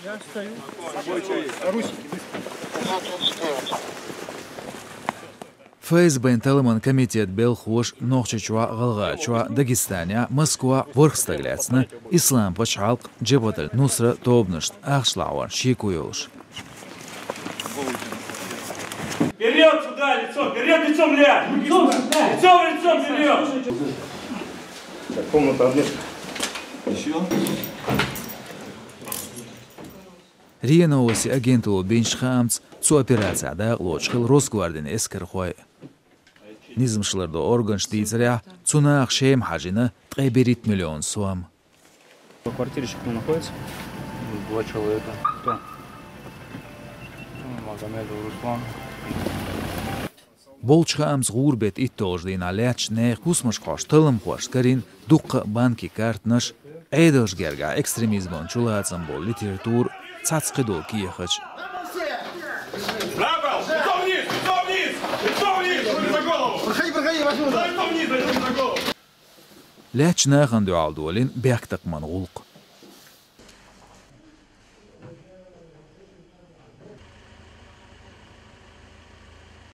Я стою. ФСБ Талман комитет Белхош Нохчичуа Галгачуа Дагестания Москва Ворхстагляцна Ислам Пачалк Джебаталь Нусра Тобнышт Ахшлауар Шикуюлш. Вперед сюда, лицом, вперед лицом ляг! Лицом вперед! Так, комната одна. Еще. Риеновоси агенту Беншхамц цу операцияда лочхил Росгвардин эскерхой. Низмшлердо орган штицаря цунах шем хажина 3 миллион сом. В квартире еще кто находится? 2 человека. Кто? Магомедов Руслан. Болчхамц гурбет иттождин аляч не кусмашхош тылым хошкарин дукка банки картнаш эйдошгерга экстремизмон чулаацам бол литератур цацкидол киехач. Направо! Лицом вниз! Лицом вниз! Лицом вниз! Руки за голову! Проходи, возьму. Лицом вниз! Руки за голову! Ляч наханду алдуалин бяктак мангулк.